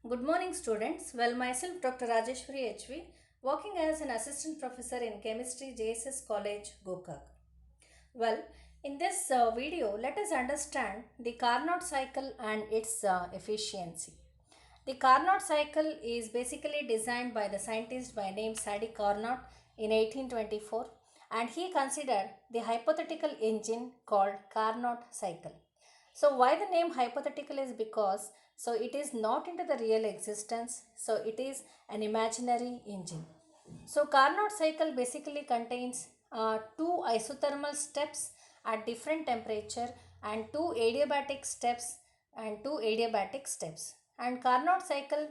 Good morning, students. Well, myself, Dr. Rajeshwari HV, working as an assistant professor in chemistry, JSS College, Gokak. Well, in this video, let us understand the Carnot cycle and its efficiency. The Carnot cycle is basically designed by the scientist by name Sadi Carnot in 1824, and he considered the hypothetical engine called Carnot cycle. So why the name hypothetical is because it is not into the real existence, so it is an imaginary engine. So Carnot cycle basically contains two isothermal steps at different temperature and two adiabatic steps and Carnot cycle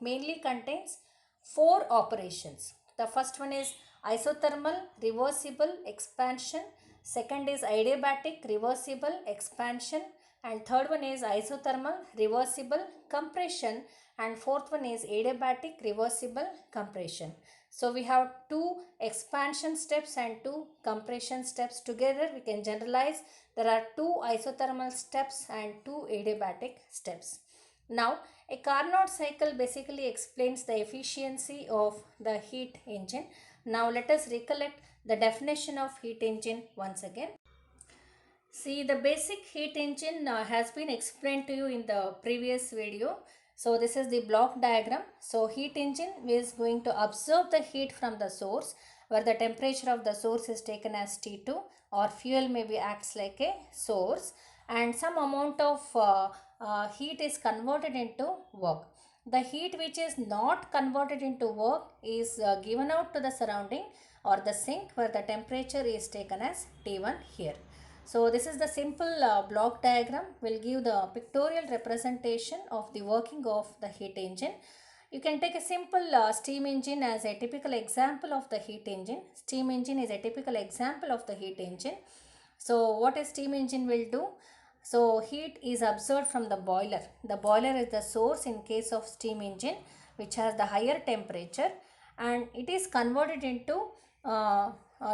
mainly contains four operations. The first one is isothermal reversible expansion, second is adiabatic reversible expansion, and third one is isothermal reversible compression, and fourth one is adiabatic reversible compression. So we have two expansion steps and two compression steps. Together we can generalize there are two isothermal steps and two adiabatic steps. Now a Carnot cycle basically explains the efficiency of the heat engine. Now let us recollect the definition of heat engine once again. See, the basic heat engine has been explained to you in the previous video. So this is the block diagram. So heat engine is going to absorb the heat from the source where the temperature of the source is taken as T2, or fuel maybe acts like a source, and some amount of heat is converted into work. The heat which is not converted into work is given out to the surrounding or the sink where the temperature is taken as T1 here. So this is the simple block diagram will give the pictorial representation of the working of the heat engine. You can take a simple steam engine as a typical example of the heat engine. Steam engine is a typical example of the heat engine. So what a steam engine will do? So heat is absorbed from the boiler. The boiler is the source in case of steam engine, which has the higher temperature, and it is converted into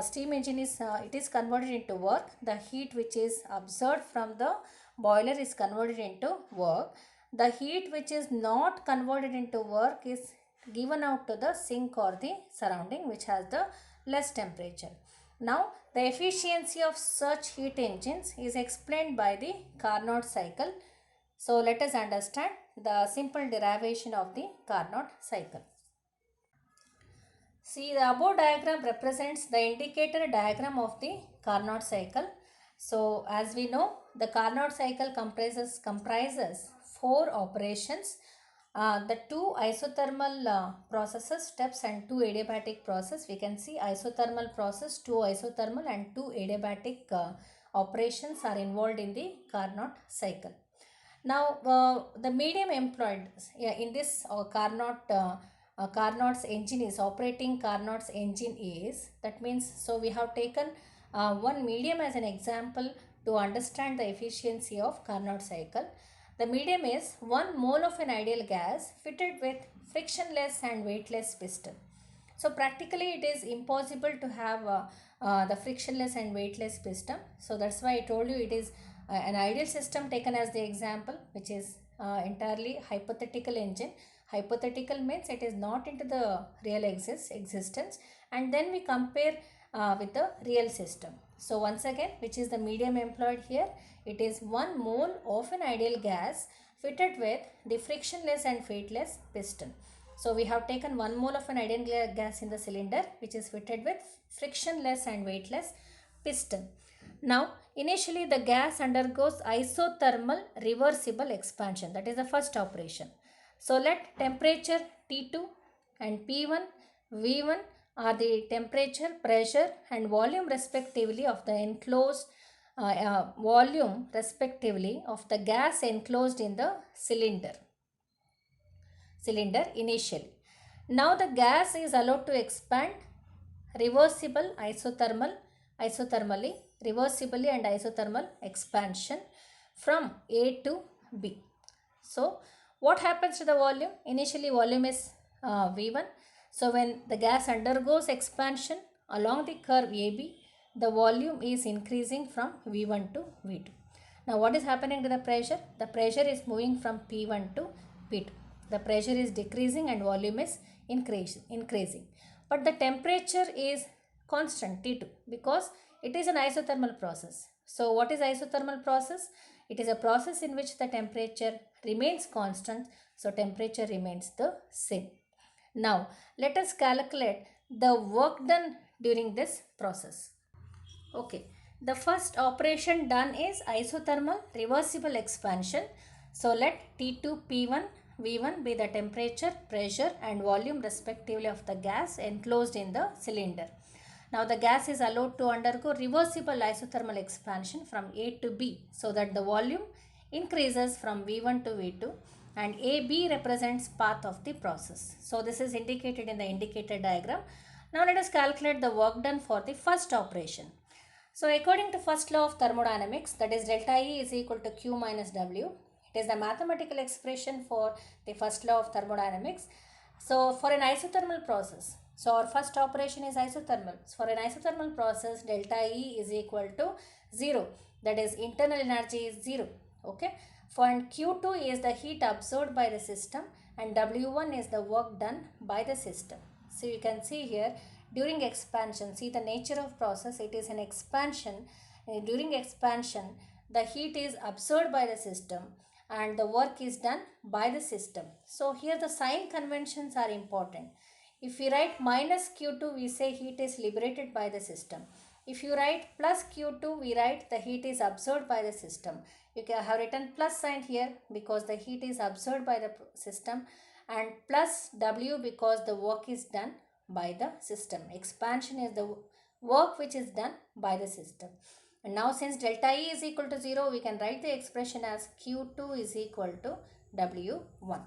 steam engine is it is converted into work. The heat which is absorbed from the boiler is converted into work. The heat which is not converted into work is given out to the sink or the surrounding which has the less temperature. Now the efficiency of such heat engines is explained by the Carnot cycle. So let us understand the simple derivation of the Carnot cycle. See, the above diagram represents the indicator diagram of the Carnot cycle. So as we know, the Carnot cycle comprises four operations. The two isothermal processes, steps, and two adiabatic process. We can see isothermal process, two isothermal and two adiabatic operations are involved in the Carnot cycle. Now the medium employed in this Carnot's engine is operating Carnot's engine is, that means, so we have taken one medium as an example to understand the efficiency of Carnot cycle. The medium is 1 mole of an ideal gas fitted with frictionless and weightless piston. So practically it is impossible to have the frictionless and weightless piston. So that's why I told you it is an ideal system taken as the example, which is entirely hypothetical engine. Hypothetical means it is not into the real existence, and then we compare with the real system. So once again, which is the medium employed here? It is 1 mole of an ideal gas fitted with the frictionless and weightless piston. So we have taken 1 mole of an ideal gas in the cylinder which is fitted with frictionless and weightless piston. Now initially the gas undergoes isothermal reversible expansion, that is the first operation. So let temperature T2 and P1, V1 are the temperature, pressure and volume respectively of the enclosed volume respectively of the gas enclosed in the cylinder initially. Now the gas is allowed to expand reversibly and isothermal expansion from A to B. So what happens to the volume? Initially volume is V1. So when the gas undergoes expansion along the curve AB, the volume is increasing from V1 to V2. Now what is happening to the pressure? The pressure is moving from P1 to P2. The pressure is decreasing and volume is increasing. But the temperature is constant T2 because it is an isothermal process. So what is isothermal process? It is a process in which the temperature remains constant, so temperature remains the same. Now let us calculate the work done during this process. Okay, the first operation done is isothermal reversible expansion. So let T2 P1 V1 be the temperature, pressure and volume respectively of the gas enclosed in the cylinder. Now the gas is allowed to undergo reversible isothermal expansion from A to B so that the volume increases from V1 to V2 and AB represents path of the process. So this is indicated in the indicator diagram. Now let us calculate the work done for the first operation. So according to first law of thermodynamics, that is delta E is equal to Q minus W. It is the mathematical expression for the first law of thermodynamics. So for an isothermal process, so our first operation is isothermal. So for an isothermal process, delta E is equal to 0. That is internal energy is 0. Okay. For and Q2 is the heat absorbed by the system and W1 is the work done by the system. So you can see here during expansion, see the nature of process, it is an expansion. During expansion, the heat is absorbed by the system and the work is done by the system. So here the sign conventions are important. If we write minus Q2, we say heat is liberated by the system. If you write plus Q2, we write the heat is absorbed by the system. You can have written plus sign here because the heat is absorbed by the system and plus W because the work is done by the system. Expansion is the work which is done by the system. And now since delta E is equal to 0, we can write the expression as Q2 is equal to W1.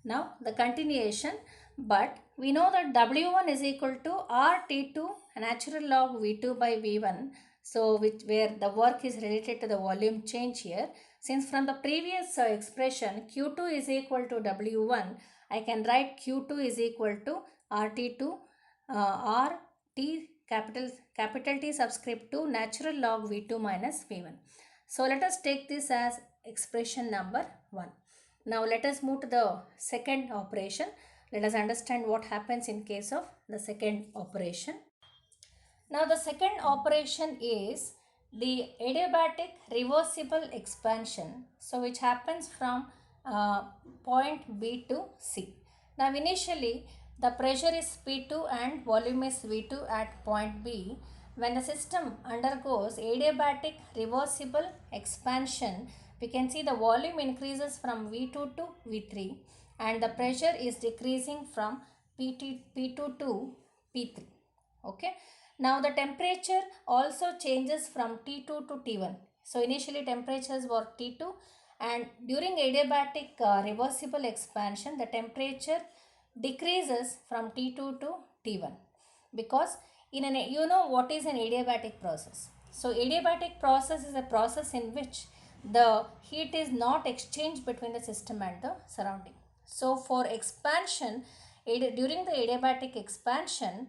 Now the continuation, but we know that W1 is equal to RT2 natural log V2 by V1. So where the work is related to the volume change here. Since from the previous expression Q2 is equal to W1, I can write Q2 is equal to RT2 RT capital T subscript 2 natural log V2 minus V1. So let us take this as expression number 1. Now let us move to the second operation. Let us understand what happens in case of the second operation. Now the second operation is the adiabatic reversible expansion. So which happens from point B to C. Now initially the pressure is P2 and volume is V2 at point B. When the system undergoes adiabatic reversible expansion, we can see the volume increases from V2 to V3 and the pressure is decreasing from P2 to P3. Okay. Now the temperature also changes from T2 to T1. So initially temperatures were T2 and during adiabatic reversible expansion the temperature decreases from T2 to T1 because in an you know what is an adiabatic process. So adiabatic process is a process in which the heat is not exchanged between the system and the surrounding. So for expansion, during the adiabatic expansion,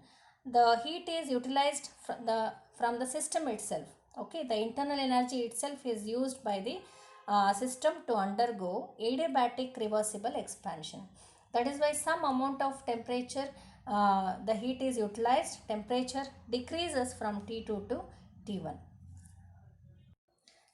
the heat is utilized from the system itself. Okay, the internal energy itself is used by the system to undergo adiabatic reversible expansion. That is why some amount of temperature the heat is utilized, temperature decreases from T2 to T1.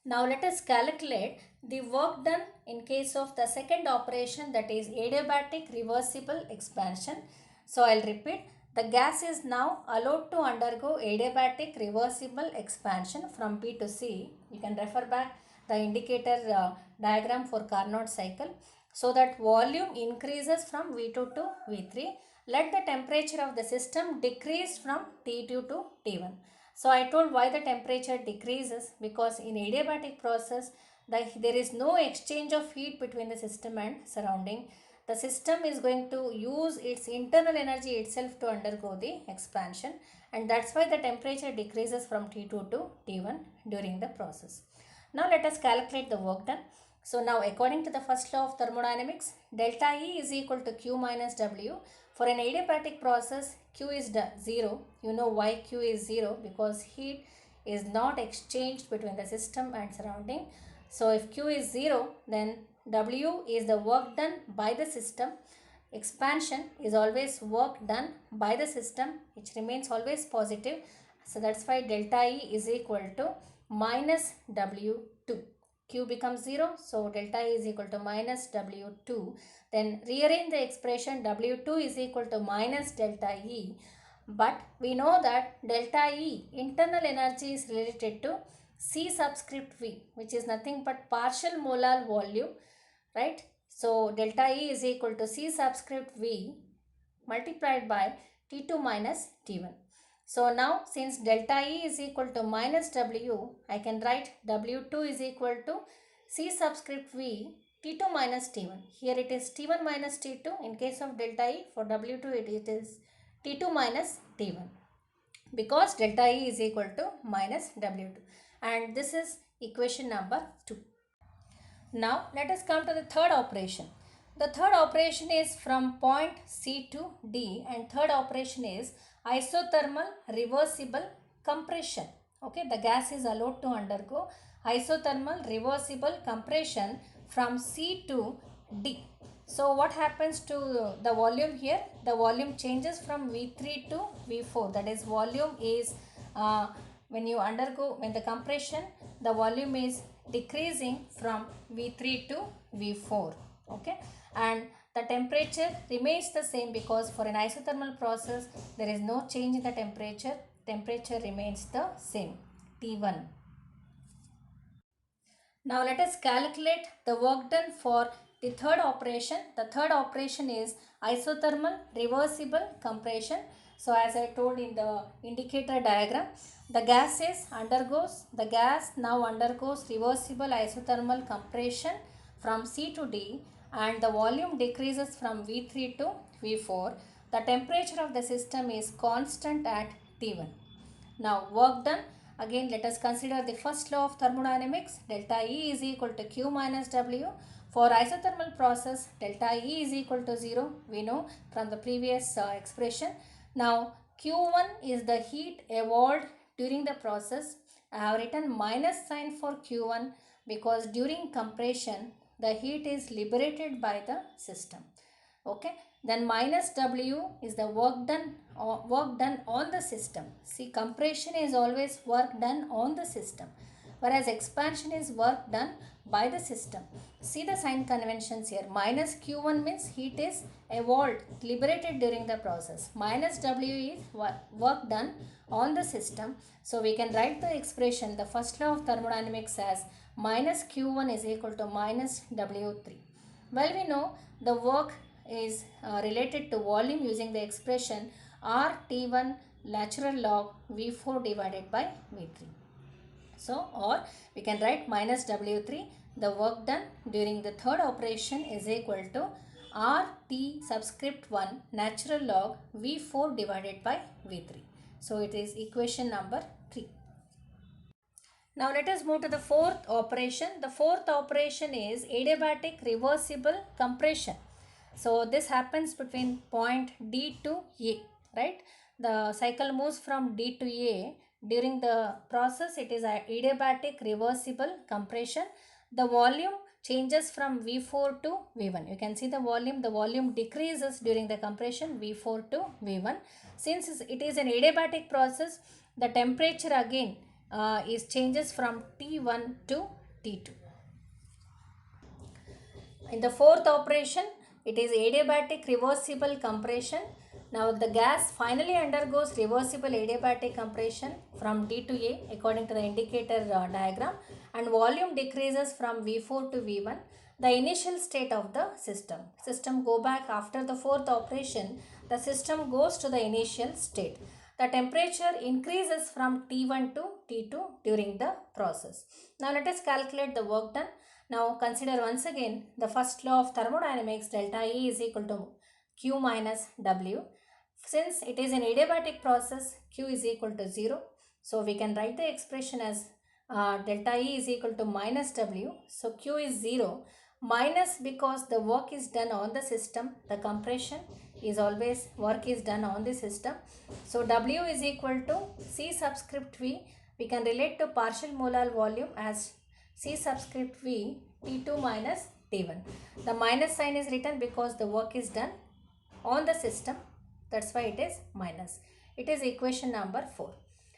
Now let us calculate the work done in case of the second operation, that is adiabatic reversible expansion. So I will repeat. The gas is now allowed to undergo adiabatic reversible expansion from P to C. You can refer back the indicator diagram for Carnot cycle. So that volume increases from V2 to V3. Let the temperature of the system decrease from T2 to T1. So I told why the temperature decreases, because in adiabatic process there is no exchange of heat between the system and surrounding. The system is going to use its internal energy itself to undergo the expansion, and that's why the temperature decreases from T2 to T1 during the process. Now let us calculate the work done. So now according to the first law of thermodynamics, delta E is equal to Q minus W. For an adiabatic process, Q is 0. You know why Q is 0? Because heat is not exchanged between the system and surrounding. So if Q is 0, then W is the work done by the system. Expansion is always work done by the system, which remains always positive. So that's why delta E is equal to minus W2. Q becomes 0, so delta E is equal to minus W2. Then rearrange the expression, W2 is equal to minus delta E. But we know that delta E, internal energy, is related to C subscript V, which is nothing but partial molar volume, right? So delta E is equal to C subscript V multiplied by T2 minus T1. So now since delta E is equal to minus W, I can write W2 is equal to C subscript V T2 minus T1. Here it is T1 minus T2. In case of delta E, for W2 it is T2 minus T1, because delta E is equal to minus W2, and this is equation number 2. Now let us come to the third operation. The third operation is from point C to D, and third operation is isothermal reversible compression. Okay, the gas is allowed to undergo isothermal reversible compression from C to D. So what happens to the volume here? The volume changes from V3 to V4. That is, volume is when the compression, the volume is decreasing from V3 to V4. Okay, and the temperature remains the same, because for an isothermal process there is no change in the temperature. Temperature remains the same, T1. Now let us calculate the work done for the third operation. The third operation is isothermal reversible compression. So as I told in the indicator diagram, the gas now undergoes reversible isothermal compression from C to D, and the volume decreases from V3 to V4. The temperature of the system is constant at T1. Now work done. Again, let us consider the first law of thermodynamics. Delta E is equal to Q minus W. For isothermal process, delta E is equal to 0. We know from the previous expression. Now Q1 is the heat evolved during the process. I have written minus sign for Q1 because during compression the heat is liberated by the system. Okay, then minus W is the work done on the system. See, compression is always work done on the system, whereas expansion is work done by the system. See the sign conventions here. Minus Q1 means heat is evolved, liberated during the process. Minus W is work done on the system. So we can write the expression, the first law of thermodynamics, as minus Q1 is equal to minus W3. Well, we know the work is related to volume using the expression RT1 natural log V4 divided by V3. So, or we can write minus W3, the work done during the third operation, is equal to RT subscript 1 natural log V4 divided by V3. So, it is equation number 3. Now let us move to the fourth operation. The fourth operation is adiabatic reversible compression. So this happens between point D to A, right? The cycle moves from D to A. During the process, it is adiabatic reversible compression. The volume changes from V4 to V1. You can see the volume decreases during the compression, V4 to V1. Since it is an adiabatic process, the temperature again is changes from T1 to T2. In the fourth operation, it is adiabatic reversible compression. Now the gas finally undergoes reversible adiabatic compression from D to A according to the indicator diagram, and volume decreases from V4 to V1. The initial state of the system go back after the fourth operation. The system goes to the initial state. The temperature increases from T1 to T2 during the process. Now let us calculate the work done. Now consider once again the first law of thermodynamics, delta E is equal to Q minus W. Since it is an adiabatic process, Q is equal to 0. So we can write the expression as delta E is equal to minus W. So Q is 0, minus because the work is done on the system. The compression is always work is done on the system. So W is equal to C subscript V. We can relate to partial molar volume as C subscript V T2 minus T1. The minus sign is written because the work is done on the system. That's why it is minus. It is equation number 4.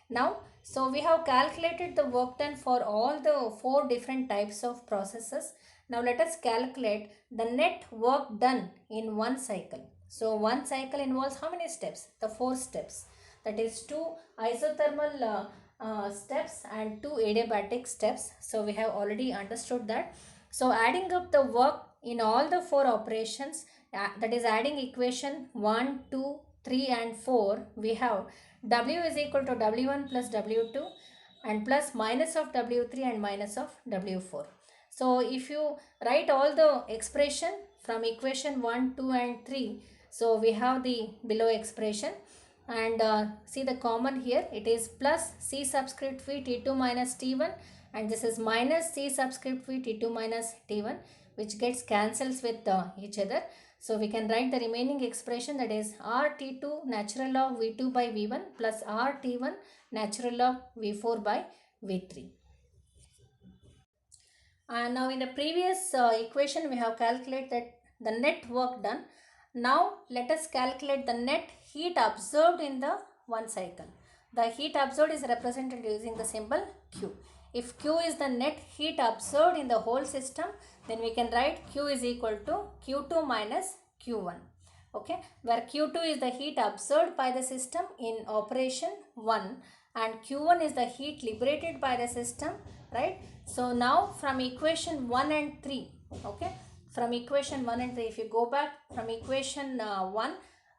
Now, so we have calculated the work done for all the 4 different types of processes. Now let us calculate the net work done in one cycle. So one cycle involves how many steps? The 4 steps. That is 2 isothermal steps and 2 adiabatic steps. So we have already understood that. So adding up the work in all the 4 operations, that is adding equation 1, 2, 3 and 4, we have W is equal to W1 plus W2 and plus minus of W3 and minus of W4. So if you write all the expression from equation 1, 2 and 3, so we have the below expression, and see the common here, it is plus C subscript V T2 minus T1, and this is minus C subscript V T2 minus T1, which gets cancels with each other. So we can write the remaining expression, that is RT2 natural log V2 by V1 plus RT1 natural log V4 by V3. And now in the previous equation we have calculated the net work done. Now let us calculate the net heat absorbed in the one cycle. The heat absorbed is represented using the symbol Q. If Q is the net heat absorbed in the whole system, then we can write Q is equal to Q2 minus Q1. Okay, where Q2 is the heat absorbed by the system in operation 1 and Q1 is the heat liberated by the system, right? So now from equation 1 and 3, okay, from equation 1 and 3, if you go back from equation 1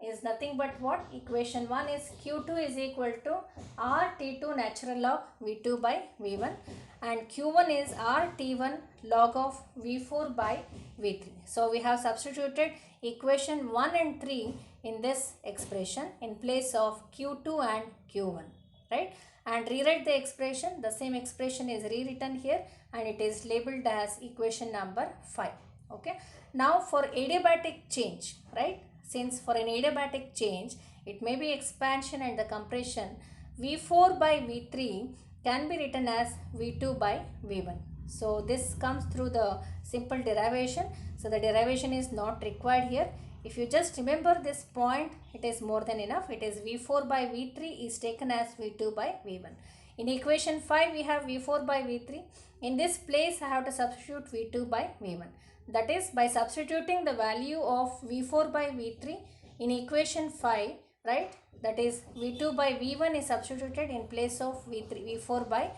is nothing but what? Equation 1 is Q2 is equal to RT2 natural log V2 by V1 and Q1 is RT1 log of V4 by V3. So we have substituted equation 1 and 3 in this expression in place of Q2 and Q1, right? And rewrite the expression. The same expression is rewritten here and it is labeled as equation number 5. Okay. Now for adiabatic change, right? Since for an adiabatic change, it may be expansion and the compression, V4 by V3 can be written as V2 by V1. So this comes through the simple derivation. So the derivation is not required here. If you just remember this point, it is more than enough. It is V4 by V3 is taken as V2 by V1. In equation 5, we have V4 by V3. In this place, I have to substitute V2 by V1. That is, by substituting the value of V4 by V3 in equation 5, right? That is, V2 by V1 is substituted in place of V4 by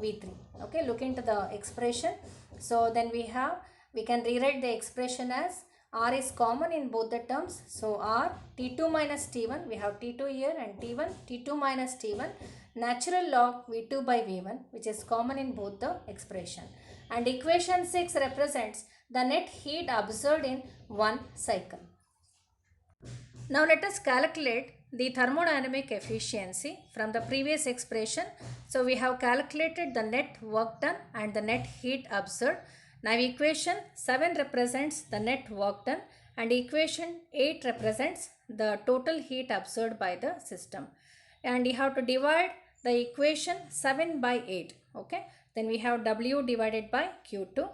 V3. Okay, look into the expression. So then we can rewrite the expression as R is common in both the terms. So R T2 minus T1, we have T2 here and T1, T2 minus T1 natural log V2 by V1, which is common in both the expression. And equation 6 represents the net heat absorbed in one cycle. Now let us calculate the thermodynamic efficiency from the previous expression. So we have calculated the net work done and the net heat absorbed. Now equation 7 represents the net work done and equation 8 represents the total heat absorbed by the system. And you have to divide the equation 7 by 8. Okay. Then we have W divided by Q2.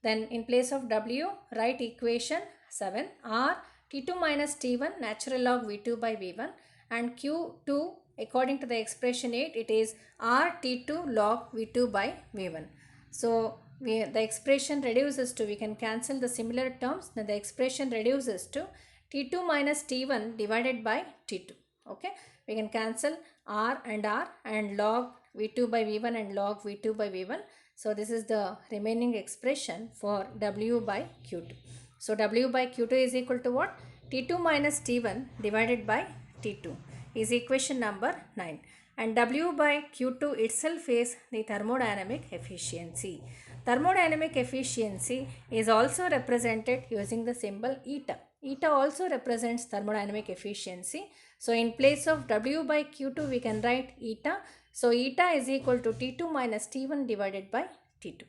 Then in place of W, write equation 7 R T2 minus T1 natural log V2 by V1 and Q2 according to the expression 8, it is R T2 log V2 by V1. So the expression reduces to, we can cancel the similar terms, then the expression reduces to T2 minus T1 divided by T2. Okay, we can cancel R and log V2 by V1 and log V2 by V1. So this is the remaining expression for W by Q2. So W by Q2 is equal to what? T2 minus T1 divided by T2 is equation number 9. And W by Q2 itself is the thermodynamic efficiency. Thermodynamic efficiency is also represented using the symbol eta. Eta also represents thermodynamic efficiency. So in place of W by Q2 we can write eta. So eta is equal to T2 minus T1 divided by T2.